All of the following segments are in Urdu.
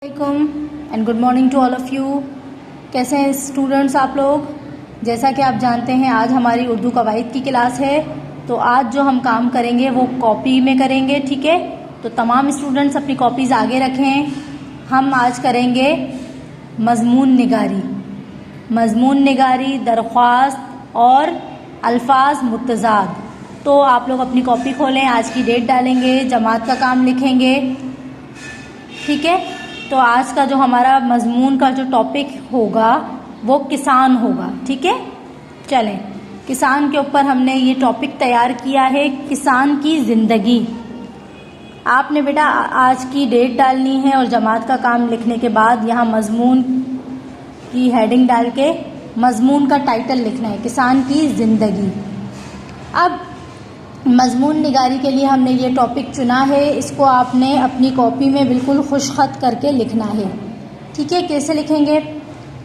وعلیکم and good morning to all of you. کیسے ہیں اسٹوڈنٹس آپ لوگ؟ جیسا کہ آپ جانتے ہیں آج ہماری اردو قواعد کی کلاس ہے. تو آج جو ہم کام کریں گے وہ کاپی میں کریں گے, ٹھیک ہے؟ تو تمام اسٹوڈنٹس اپنی کاپیز آگے رکھیں. ہم آج کریں گے مضمون نگاری. مضمون نگاری, درخواست اور الفاظ متضاد. تو آپ لوگ اپنی کاپی کھولیں, آج کی ڈیٹ ڈالیں گے, جماعت کا کام لکھیں گے, ٹھیک ہے؟ تو آج کا جو ہمارا مضمون کا جو ٹاپک ہوگا وہ کسان ہوگا, ٹھیک ہے؟ چلیں, کسان کے اوپر ہم نے یہ ٹاپک تیار کیا ہے, کسان کی زندگی. آپ نے بیٹا آج کی ڈیٹ ڈالنی ہے اور جماعت کا کام لکھنے کے بعد یہاں مضمون کی ہیڈنگ ڈال کے مضمون کا ٹائٹل لکھنا ہے, کسان کی زندگی. اب مضمون نگاری کے لیے ہم نے یہ ٹاپک چنا ہے, اس کو آپ نے اپنی کاپی میں بالکل خوش خط کر کے لکھنا ہے, ٹھیک ہے؟ کیسے لکھیں گے؟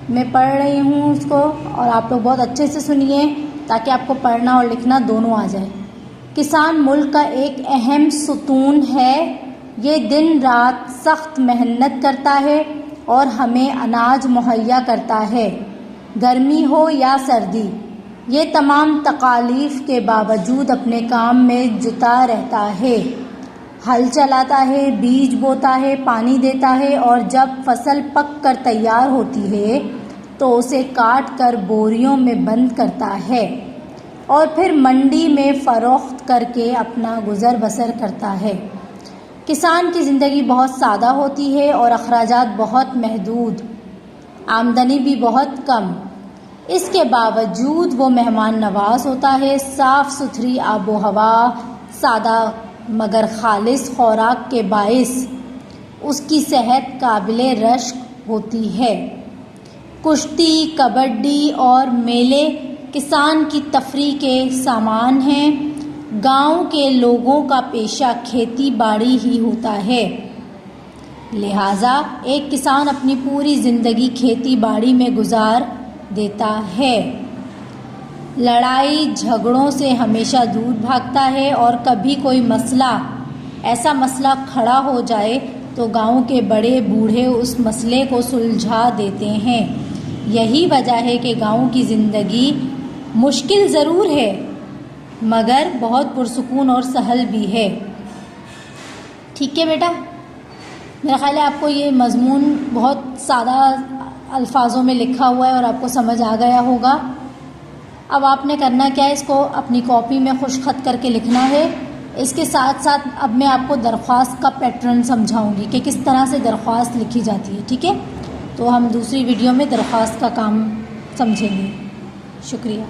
میں پڑھ رہی ہوں اس کو اور آپ لوگ بہت اچھے سے سنیے تاکہ آپ کو پڑھنا اور لکھنا دونوں آ جائے. کسان ملک کا ایک اہم ستون ہے. یہ دن رات سخت محنت کرتا ہے اور ہمیں اناج مہیا کرتا ہے, گرمی ہو یا سردی. یہ تمام تکالیف کے باوجود اپنے کام میں جٹا رہتا ہے. ہل چلاتا ہے, بیج بوتا ہے, پانی دیتا ہے اور جب فصل پک کر تیار ہوتی ہے تو اسے کاٹ کر بوریوں میں بند کرتا ہے اور پھر منڈی میں فروخت کر کے اپنا گزر بسر کرتا ہے. کسان کی زندگی بہت سادہ ہوتی ہے اور اخراجات بہت محدود, آمدنی بھی بہت کم. اس کے باوجود وہ مہمان نواز ہوتا ہے. صاف ستھری آب و ہوا, سادہ مگر خالص خوراک کے باعث اس کی صحت قابل رشک ہوتی ہے. کشتی, کبڈی اور میلے کسان کی تفریح کے سامان ہیں. گاؤں کے لوگوں کا پیشہ کھیتی باڑی ہی ہوتا ہے, لہٰذا ایک کسان اپنی پوری زندگی کھیتی باڑی میں گزار دیتا ہے. لڑائی جھگڑوں سے ہمیشہ دور بھاگتا ہے اور کبھی کوئی ایسا مسئلہ کھڑا ہو جائے تو گاؤں کے بڑے بوڑھے اس مسئلے کو سلجھا دیتے ہیں. یہی وجہ ہے کہ گاؤں کی زندگی مشکل ضرور ہے مگر بہت پرسکون اور سہل بھی ہے. ٹھیک ہے بیٹا؟ میرا خیال ہے آپ کو یہ مضمون بہت سادہ الفاظوں میں لکھا ہوا ہے اور آپ کو سمجھ آ گیا ہوگا. اب آپ نے کرنا کیا ہے, اس کو اپنی کاپی میں خوش خط کر کے لکھنا ہے. اس کے ساتھ ساتھ اب میں آپ کو درخواست کا پیٹرن سمجھاؤں گی کہ کس طرح سے درخواست لکھی جاتی ہے, ٹھیک ہے؟ تو ہم دوسری ویڈیو میں درخواست کا کام سمجھیں گے. شکریہ.